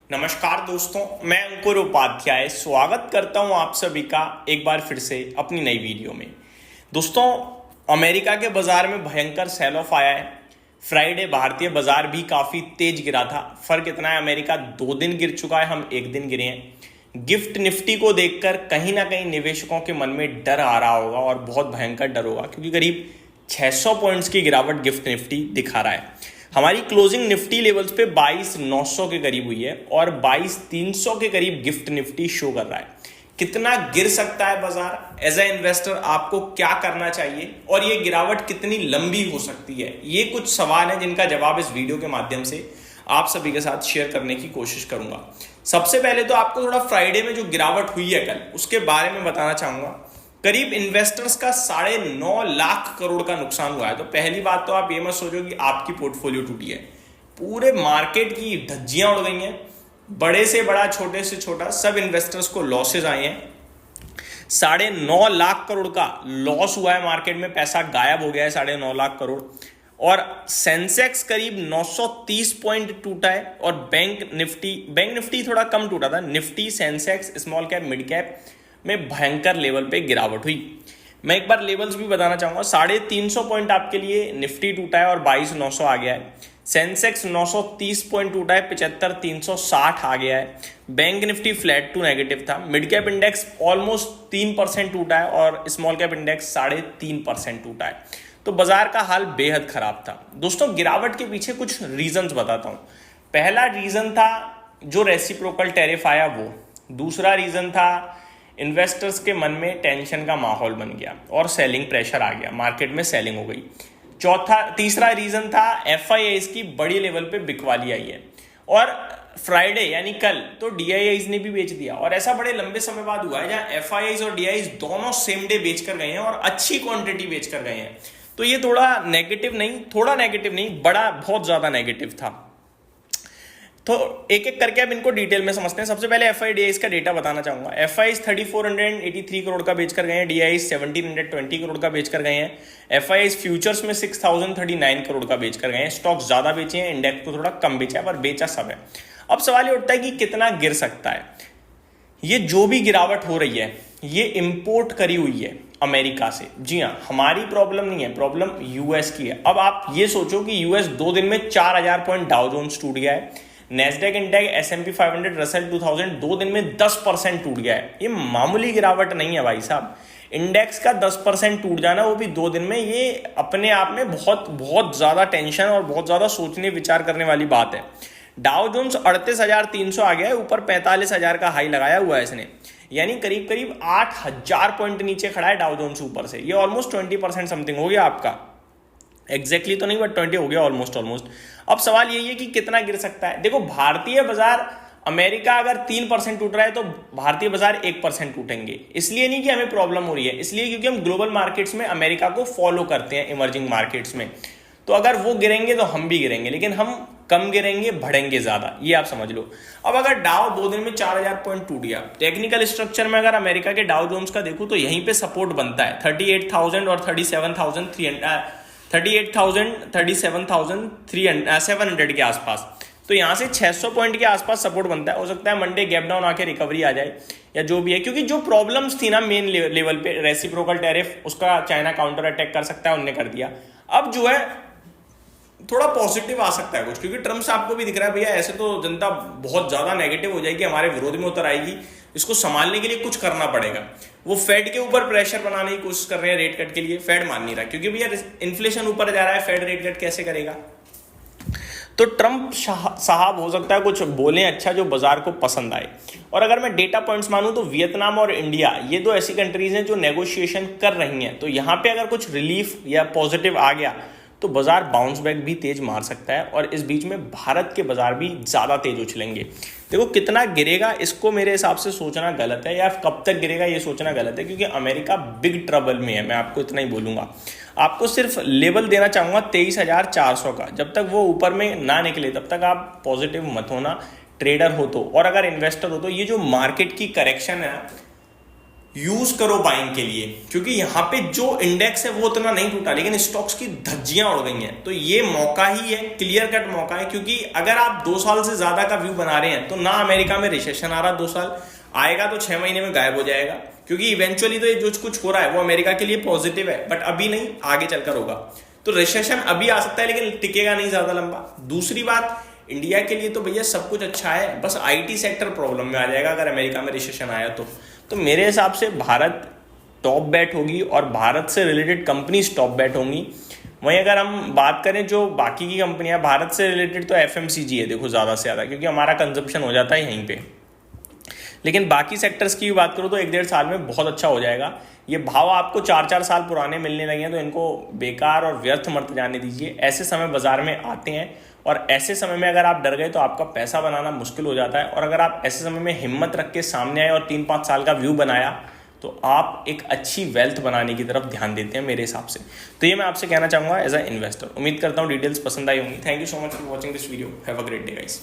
नमस्कार दोस्तों, मैं अंकुर उपाध्याय स्वागत करता हूं आप सभी का एक बार फिर से अपनी नई वीडियो में। दोस्तों, अमेरिका के बाजार में भयंकर सेल ऑफ आया है। फ्राइडे भारतीय बाजार भी काफी तेज गिरा था। फर्क इतना है, अमेरिका 2 दिन गिर चुका है, हम 1 दिन गिरे हैं। गिफ्ट निफ्टी को देखकर कहीं ना कहीं निवेशकों के मन में डर आ रहा होगा और बहुत भयंकर डर होगा, क्योंकि करीब 600 पॉइंट्स की गिरावट गिफ्ट निफ्टी दिखा रहा है। हमारी क्लोजिंग निफ्टी लेवल्स पे 22,900 के करीब हुई है और 22,300 के करीब गिफ्ट निफ्टी शो कर रहा है। कितना गिर सकता है बाजार? एज ए इन्वेस्टर आपको क्या करना चाहिए और ये गिरावट कितनी लंबी हो सकती है? ये कुछ सवाल हैं जिनका जवाब इस वीडियो के माध्यम से आप सभी के साथ शेयर करने की कोशिश करूंगा। सबसे पहले तो आपको थोड़ा फ्राइडे में जो गिरावट हुई है कल, उसके बारे में बताना चाहूंगा। करीब इन्वेस्टर्स का 9.5 लाख करोड़ का नुकसान हुआ है। तो पहली बात तो आप ये मत सोचो कि आपकी पोर्टफोलियो टूटी है। पूरे मार्केट की धज्जियां उड़ गई हैं। बड़े से बड़ा, छोटे से छोटा, सब इन्वेस्टर्स को लॉसेज आए हैं। 9.5 लाख करोड़ का लॉस हुआ है मार्केट में, पैसा गायब हो गया है 9.5 लाख करोड़। और सेंसेक्स करीब 930 पॉइंट टूटा है और बैंक निफ्टी थोड़ा कम टूटा था। Nifty, Sensex, small cap, mid cap में भयंकर लेवल पे गिरावट हुई। मैं एक बार लेवल्स भी बताना चाहूंगा। 350 पॉइंट आपके लिए निफ्टी टूटा है और 22,900 आ गया है। सेंसेक्स 930 पॉइंट टूटा है, 75,360 आ गया है। Bank Nifty flat to negative था। मिड कैप इंडेक्स ऑलमोस्ट 3% टूटा है और स्मॉल कैप इंडेक्स 3.5% टूटा है। तो बाजार का हाल बेहद खराब था। दोस्तों, गिरावट के पीछे कुछ रीजंस बताता हूं। पहला रीजन था जो रेसिप्रोकल टैरिफ आया वो। दूसरा रीजन था इन्वेस्टर्स के मन में टेंशन का माहौल बन गया और सेलिंग प्रेशर आ गया, मार्केट में सेलिंग हो गई। तीसरा रीजन था एफआईआईज की बड़ी लेवल पे बिकवाली आई है। और फ्राइडे यानी कल तो डीआईआईज ने भी बेच दिया, और ऐसा बड़े लंबे समय बाद हुआ है जहां एफआईआईज और डीआईआईज दोनों सेम डे बेच कर गए हैं और अच्छी क्वांटिटी बेच कर गए हैं। तो ये थोड़ा नेगेटिव नहीं, बड़ा बहुत ज्यादा नेगेटिव था। तो एक एक करके अब इनको डिटेल में समझते हैं। सबसे पहले एफआईडीआईज का डेटा बताना चाहूंगा। एफआईआईज 3483 करोड़ का बेचकर गए हैं। डीआईआईज 1720 करोड़ का बेचकर गए हैं। एफआईआईज फ्यूचर्स में 6039 करोड़ का बेचकर गए हैं। स्टॉक ज्यादा बेचे हैं, इंडेक्स को थोड़ा कम बेचा है, पर बेचा सब है। अब सवाल ये उठता है कि कितना गिर सकता है। ये जो भी गिरावट हो रही है ये इंपोर्ट करी हुई है अमेरिका से। जी हाँ, हमारी प्रॉब्लम नहीं है, प्रॉब्लम यूएस की है। अब आप ये सोचो कि यूएस 2 दिन में 4000 पॉइंट डाउ जोन्स टूट गया है। नेस्डेक इंडेक्स, एसएमपी 500, रसेल 2000 2 दिन में 10% टूट गया है। ये मामूली गिरावट नहीं है भाई साहब। इंडेक्स का 10% टूट जाना, वो भी 2 दिन में, ये अपने आप में बहुत बहुत ज्यादा टेंशन और बहुत ज्यादा सोचने विचार करने वाली बात है। डाउ जोन्स 38,300 आ गया है, ऊपर 45,000 का हाई लगाया हुआ है इसने, यानी करीब करीब 8,000 पॉइंट नीचे खड़ा है डाउ जोन्स ऊपर से। ये ऑलमोस्ट 20% समथिंग हो गया आपका। एग्जैक्टली तो नहीं, बट 20 हो गया ऑलमोस्ट। अब सवाल यही है कि कितना गिर सकता है। देखो, भारतीय बाजार, अमेरिका अगर 3% टूट रहा है तो भारतीय बाजार 1% टूटेंगे। इसलिए नहीं कि हमें प्रॉब्लम हो रही है, इसलिए क्योंकि हम ग्लोबल मार्केट्स में अमेरिका को फॉलो करते हैं, इमर्जिंग मार्केट्स में। तो अगर वो गिरेंगे तो हम भी गिरेंगे, लेकिन हम कम गिरेंगे, बढ़ेंगे ज्यादा, ये आप समझ लो। अब अगर डाउ 2 दिन में 4000 पॉइंट टूट गया, टेक्निकल स्ट्रक्चर में अगर अमेरिका के डाउ जोन्स का देखूं तो यहीं पे सपोर्ट बनता है 38,000 और 37,700 के आसपास। तो यहां से 600 पॉइंट के आसपास सपोर्ट बनता है। हो सकता है मंडे गैप डाउन आके रिकवरी आ जाए या जो भी है, क्योंकि जो प्रॉब्लम्स थी ना मेन लेवल पे, रेसिप्रोकल टैरिफ, उसका चाइना काउंटर अटैक कर सकता है, उनने कर दिया। अब जो है थोड़ा पॉजिटिव आ सकता है कुछ, क्योंकि ट्रम्प साहब को भी दिख रहा है भैया ऐसे तो जनता बहुत ज्यादा नेगेटिव हो जाएगी, हमारे विरोध में उतर आएगी, इसको संभालने के लिए कुछ करना पड़ेगा। वो फेड के ऊपर प्रेशर बनाने की कोशिश कर रहे हैं रेट कट के लिए। फेड मान नहीं रहा, क्योंकि भैया इन्फ्लेशन ऊपर जा रहा है, फेड रेट कट कैसे करेगा? तो ट्रम्प साहब हो सकता है कुछ बोले अच्छा जो बाजार को पसंद आए। और अगर मैं डेटा पॉइंट्स मानूं तो वियतनाम और इंडिया, ये 2 ऐसी कंट्रीज हैं जो नेगोशिएशन कर रही हैं। तो यहां पे अगर कुछ रिलीफ या पॉजिटिव आ गया तो बाजार बाउंस बैक भी तेज मार सकता है, और इस बीच में भारत के बाजार भी ज्यादा तेज उछलेंगे। देखो, कितना गिरेगा इसको मेरे हिसाब से सोचना गलत है, या कब तक गिरेगा ये सोचना गलत है, क्योंकि अमेरिका बिग ट्रबल में है। मैं आपको इतना ही बोलूंगा। आपको सिर्फ लेवल देना चाहूंगा 23,400 का। जब तक वो ऊपर में ना निकले तब तक आप पॉजिटिव मत होना, ट्रेडर हो तो। और अगर इन्वेस्टर हो तो ये जो मार्केट की करेक्शन है, यूज करो बाइंग के लिए, क्योंकि यहाँ पे जो इंडेक्स है वो उतना नहीं टूटा, लेकिन स्टॉक्स की धज्जियां उड़ गई हैं। तो ये मौका ही है, क्लियर कट मौका है, क्योंकि अगर आप 2 साल से ज्यादा का व्यू बना रहे हैं तो ना अमेरिका में रिसेशन आ रहा, 2 साल आएगा तो 6 महीने में गायब हो जाएगा, क्योंकि इवेंचुअली तो ये जो कुछ हो रहा है वो अमेरिका के लिए पॉजिटिव है, बट अभी नहीं, आगे चलकर होगा। तो रिसेशन अभी आ सकता है लेकिन टिकेगा नहीं ज्यादा लंबा। दूसरी बात, इंडिया के लिए तो भैया सब कुछ अच्छा है, बस आईटी सेक्टर प्रॉब्लम में आ जाएगा अगर अमेरिका में रिसेशन आया तो मेरे हिसाब से भारत टॉप बैट होगी और भारत से रिलेटेड कंपनीज टॉप बैट होंगी। वहीं अगर हम बात करें जो बाकी की कंपनियां भारत से रिलेटेड, तो एफएमसीजी है देखो ज़्यादा से ज़्यादा, क्योंकि हमारा कंजप्शन हो जाता है यहीं पे। लेकिन बाकी सेक्टर्स की भी बात करूँ तो 1-1.5 साल में बहुत अच्छा हो जाएगा। ये भाव आपको 4-4 साल पुराने मिलने लगे हैं, तो इनको बेकार और व्यर्थ मत जाने दीजिए। ऐसे समय बाजार में आते हैं और ऐसे समय में अगर आप डर गए तो आपका पैसा बनाना मुश्किल हो जाता है। और अगर आप ऐसे समय में हिम्मत रख के सामने आए और 3-5 साल का व्यू बनाया तो आप एक अच्छी वेल्थ बनाने की तरफ ध्यान देते हैं मेरे हिसाब से। तो ये मैं आपसे कहना चाहूँगा एज अ इन्वेस्टर। उम्मीद करता हूँ डिटेल्स पसंद आई होंगी। Thank you so much for watching this video. Have a great day guys.